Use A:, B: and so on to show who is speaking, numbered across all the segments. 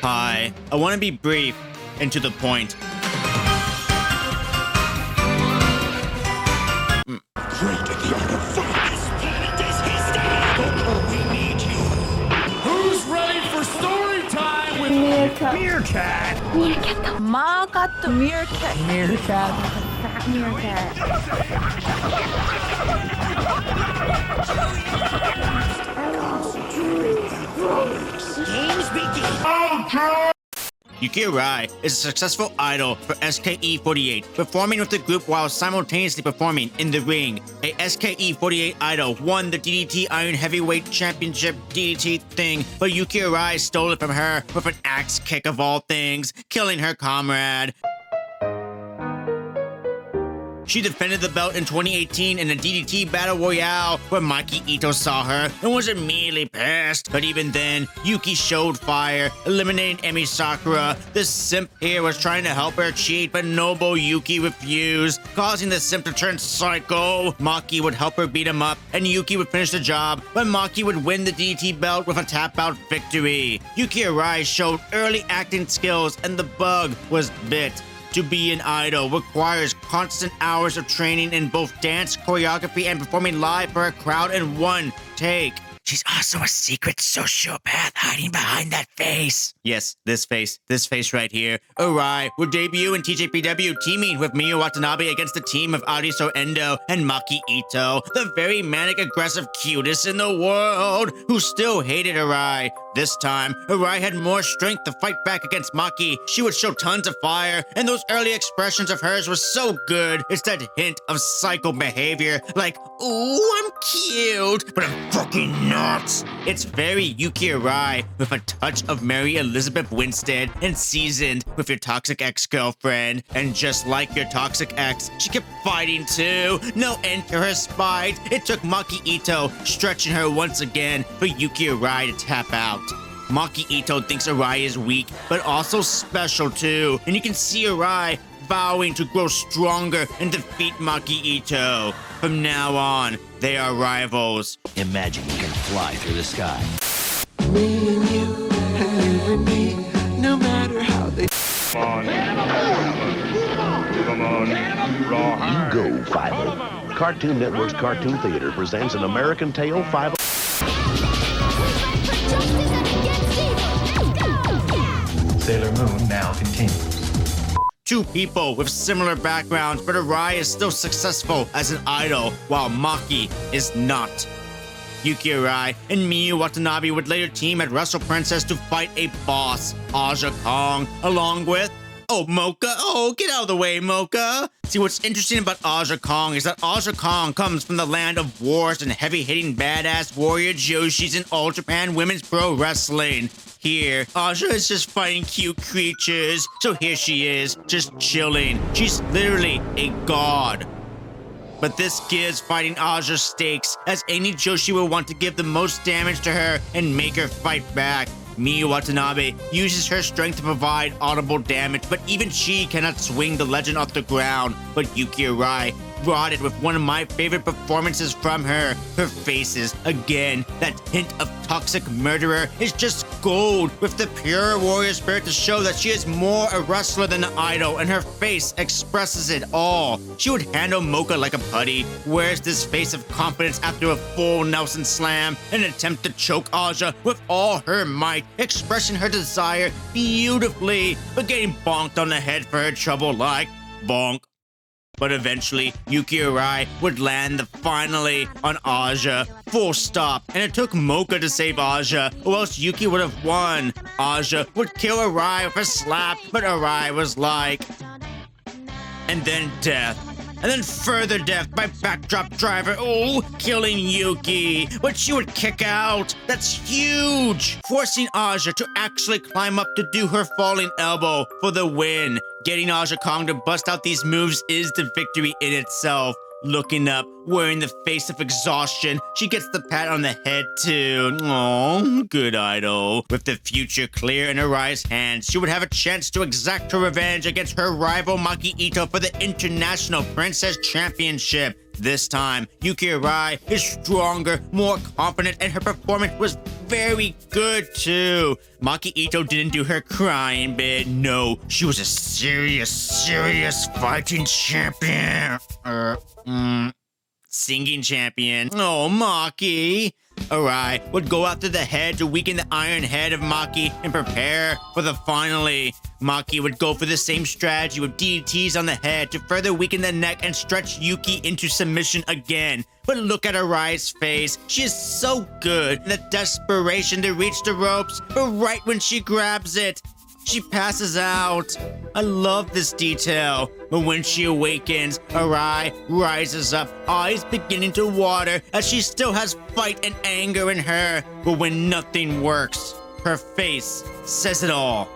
A: Hi, I want to be brief and to the point.
B: Great at the other fight. This planet is hysterical. We need you.
C: Who's ready for story time with
D: Meerkat.
B: Meerkat.
D: Meerkat. Market. Meerkat.
C: Meerkat?
D: Fat meerkat.
B: Games begin.
A: Yuki Arai is a successful idol for SKE48, performing with the group while simultaneously performing in the ring. A SKE48 idol won the DDT Iron Heavyweight Championship DDT thing, but Yuki Arai stole it from her with an axe kick of all things, killing her comrade. She defended the belt in 2018 in a DDT Battle Royale where Maki Ito saw her and was immediately pissed. But even then, Yuki showed fire, eliminating Emi Sakura. The simp here was trying to help her cheat, but Noble Yuki refused, causing the simp to turn psycho. Maki would help her beat him up, and Yuki would finish the job, but Maki would win the DDT belt with a tap-out victory. Yuki Arai showed early acting skills, and the bug was bit. To be an idol requires constant hours of training in both dance, choreography, and performing live for a crowd in one take. She's also a secret sociopath hiding behind that face. Yes, this face right here. Arai will debut in TJPW, teaming with Miyu Watanabe against the team of Ariso Endo and Maki Ito, the very manic aggressive cutest in the world, who still hated Arai. This time, Arai had more strength to fight back against Maki. She would show tons of fire, and those early expressions of hers were so good. It's that hint of psycho behavior, like, ooh, I'm cute, but I'm fucking not. It's very Yuki Arai, with a touch of Mary Elizabeth Winstead, and seasoned with your toxic ex-girlfriend. And just like your toxic ex, she kept fighting too. No end to her spite. It took Maki Ito stretching her once again for Yuki Arai to tap out. Maki Ito thinks Arai is weak, but also special too. And you can see Arai vowing to grow stronger and defeat Maki Ito. From now on, they are rivals.
E: Imagine you can fly through the sky.
F: Me and you and me, no matter how they
E: You go, 5 Cartoon Network's Cartoon Theater presents an American Tale 5
G: Sailor Moon now continues.
A: Two people with similar backgrounds, but Arai is still successful as an idol, while Maki is not. Yuki Arai and Miyu Watanabe would later team at Wrestle Princess to fight a boss, Aja Kong, along with... Oh, Mocha. Oh, get out of the way, Mocha. See, what's interesting about Aja Kong is that Aja Kong comes from the land of wars and heavy-hitting badass warrior Joshis in All Japan Women's Pro Wrestling. Here, Aja is just fighting cute creatures. So here she is, just chilling. She's literally a god. But this gives fighting Aja stakes, as any Joshi will want to give the most damage to her and make her fight back. Miyu Watanabe uses her strength to provide audible damage, but even she cannot swing the legend off the ground. But Yuki Arai brought it with one of my favorite performances from her. Her faces, again, that hint of toxic murderer is just gold, with the pure warrior spirit to show that she is more a wrestler than an idol, and her face expresses it all. She would handle Mocha like a putty, wears this face of confidence after a full Nelson slam, and attempt to choke Aja with all her might, expressing her desire beautifully, but getting bonked on the head for her trouble like bonk. But eventually, Yuki Arai would land the finally on Aja. Full stop. And it took Mocha to save Aja, or else Yuki would have won. Aja would kill Arai with a slap, but Arai was like... And then death. And then further death by backdrop driver, killing Yuki. But she would kick out. That's huge. Forcing Aja to actually climb up to do her falling elbow for the win. Getting Aja Kong to bust out these moves is the victory in itself. Looking up, wearing the face of exhaustion, she gets the pat on the head too. Oh, good idol. With the future clear in Arai's hands, she would have a chance to exact her revenge against her rival Maki Ito for the International Princess Championship. This time, Yuki Arai is stronger, more confident, and her performance was very good too. Maki Ito didn't do her crying bit. No, she was a serious fighting champion. Singing champion. Oh, Maki. Arai would go after the head to weaken the iron head of Maki and prepare for the finale. Maki would go for the same strategy with DDTs on the head to further weaken the neck and stretch Yuki into submission again. But look at Arai's face. She is so good in the desperation to reach the ropes, but right when she grabs it, she passes out. I love this detail. But when she awakens, Arai rises up, eyes beginning to water as she still has fight and anger in her. But when nothing works, her face says it all.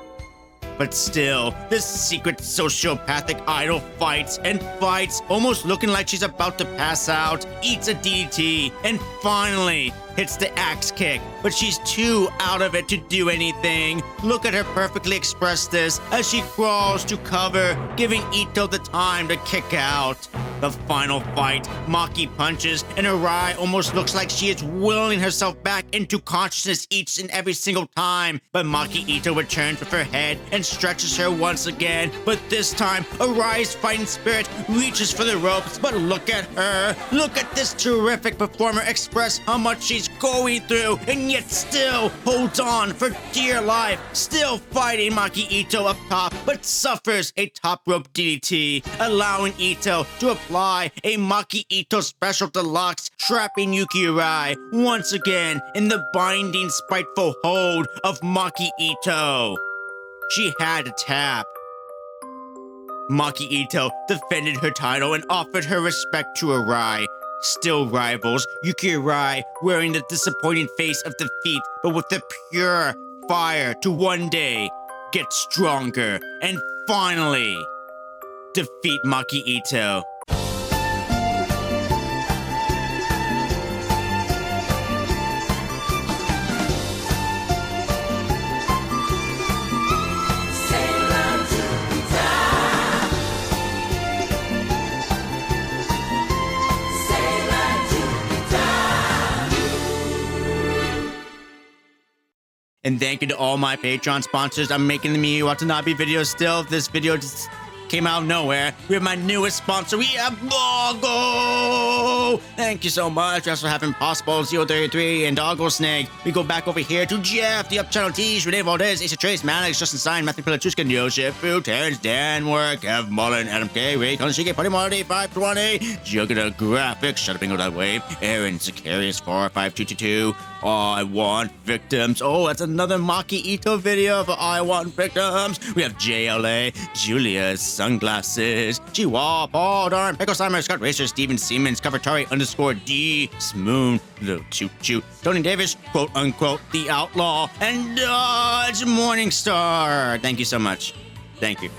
A: But still, this secret sociopathic idol fights and fights, almost looking like she's about to pass out, eats a DDT, and finally hits the axe kick. But she's too out of it to do anything. Look at her perfectly express this as she crawls to cover, giving Ito the time to kick out. The final fight, Maki punches, and Arai almost looks like she is willing herself back into consciousness each and every single time. But Maki Ito returns with her head and stretches her once again. But this time, Arai's fighting spirit reaches for the ropes. But look at her. Look at this terrific performer express how much she's going through, and yet still holds on for dear life. Still fighting Maki Ito up top, but suffers a top rope DDT, allowing Ito to apply a Maki Ito special deluxe, trapping Yuki Arai once again in the binding, spiteful hold of Maki Ito. She had to tap. Maki Ito defended her title and offered her respect to Arai. Still rivals, Yuki Arai wearing the disappointing face of defeat, but with the pure fire to one day get stronger and finally defeat Maki Ito. And thank you to all my Patreon sponsors. I'm making the Miyu Watanabe videos still. This video just came out of nowhere. We have my newest sponsor. We have Doggo. Thank you so much. We also have Impossible 033 and Doggo Snake. We go back over here to Jeff, the Up Channel Tees, Renee Valdez, Asa Trace, Mannix, Justin Stein, Matthew Pilachuska, Neo Shifu, Terrence Danwork, Kev Mullen, Adam K, Ray Konshige, Party Marty 520, Juggernaut Graphics, Shut Up and Go That Way, Aaron Sicarius 45222. I Want Victims. Oh, that's another Maki Ito video for I Want Victims. We have JLA, Julia's Sunglasses, Chihuahua, Paul Darn, Pickle Simon, Scott Racer, Steven Siemens, Covertari_D, Smoon, Little Choo Choo, Tony Davis, quote unquote, The Outlaw, and Dodge Morningstar. Thank you so much. Thank you.